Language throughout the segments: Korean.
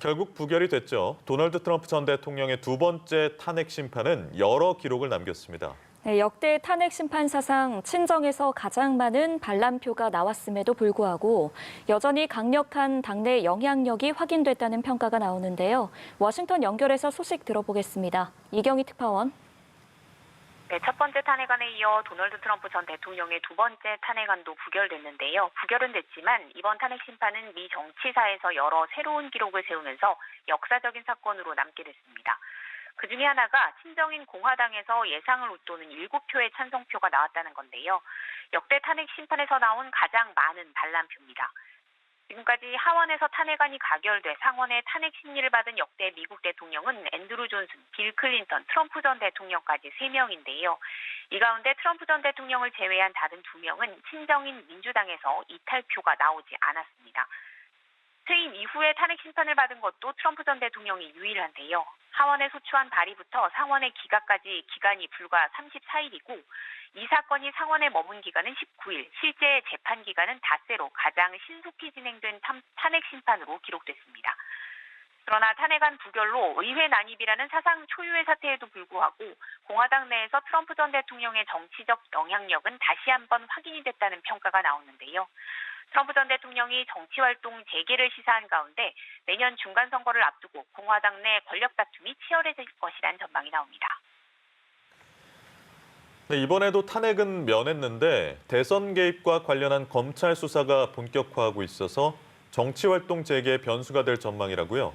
결국 부결이 됐죠. 도널드 트럼프 전 대통령의 두 번째 탄핵 심판은 여러 기록을 남겼습니다. 네, 역대 탄핵 심판 사상 친정에서 가장 많은 반란표가 나왔음에도 불구하고 여전히 강력한 당내 영향력이 확인됐다는 평가가 나오는데요. 워싱턴 연결해서 소식 들어보겠습니다. 이경희 특파원. 네, 첫 번째 탄핵안에 이어 도널드 트럼프 전 대통령의 두 번째 탄핵안도 부결됐는데요. 부결은 됐지만 이번 탄핵 심판은 미 정치사에서 여러 새로운 기록을 세우면서 역사적인 사건으로 남게 됐습니다. 그중에 하나가 친정인 공화당에서 예상을 웃도는 7표의 찬성표가 나왔다는 건데요. 역대 탄핵 심판에서 나온 가장 많은 반란표입니다. 지금까지 하원에서 탄핵안이 가결돼 상원의 탄핵 심리를 받은 역대 미국 대통령은 앤드루 존슨, 빌 클린턴, 트럼프 전 대통령까지 3명인데요. 이 가운데 트럼프 전 대통령을 제외한 다른 2명은 친정인 민주당에서 이탈표가 나오지 않았습니다. 퇴임 이후에 탄핵 심판을 받은 것도 트럼프 전 대통령이 유일한데요. 하원에 소추한 발의부터 상원의 기각까지 기간이 불과 34일이고 이 사건이 상원에 머문 기간은 19일, 실제 재판 기간은 닷새로 가장 신속히 진행된 탄핵 심판으로 기록됐습니다. 그러나 탄핵안 부결로 의회 난입이라는 사상 초유의 사태에도 불구하고 공화당 내에서 트럼프 전 대통령의 정치적 영향력은 다시 한번 확인이 됐다는 평가가 나오는데요. 트럼프 전 대통령이 정치활동 재개를 시사한 가운데 내년 중간선거를 앞두고 공화당 내 권력 다툼이 치열해질 것이란 전망이 나옵니다. 네, 이번에도 탄핵은 면했는데 대선 개입과 관련한 검찰 수사가 본격화하고 있어서 정치활동 재개의 변수가 될 전망이라고요.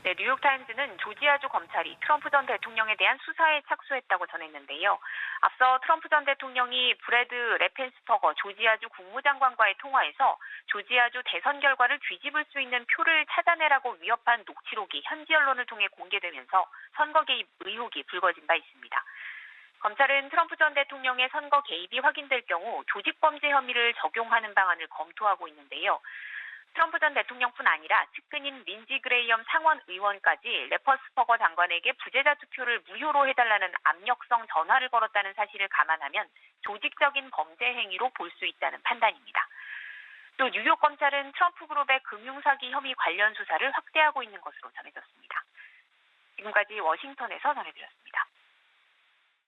네, 뉴욕타임즈는 조지아주 검찰이 트럼프 전 대통령에 대한 수사에 착수했다고 전했는데요. 앞서 트럼프 전 대통령이 브래드 레펜스퍼거 조지아주 국무장관과의 통화에서 조지아주 대선 결과를 뒤집을 수 있는 표를 찾아내라고 위협한 녹취록이 현지 언론을 통해 공개되면서 선거 개입 의혹이 불거진 바 있습니다. 검찰은 트럼프 전 대통령의 선거 개입이 확인될 경우 조직범죄 혐의를 적용하는 방안을 검토하고 있는데요. 트럼프 전 대통령뿐 아니라 측근인 린지 그레이엄 상원 의원까지 레퍼스퍼거 장관에게 부재자 투표를 무효로 해달라는 압력성 전화를 걸었다는 사실을 감안하면 조직적인 범죄 행위로 볼 수 있다는 판단입니다. 또 뉴욕 검찰은 트럼프 그룹의 금융사기 혐의 관련 수사를 확대하고 있는 것으로 전해졌습니다. 지금까지 워싱턴에서 전해드렸습니다.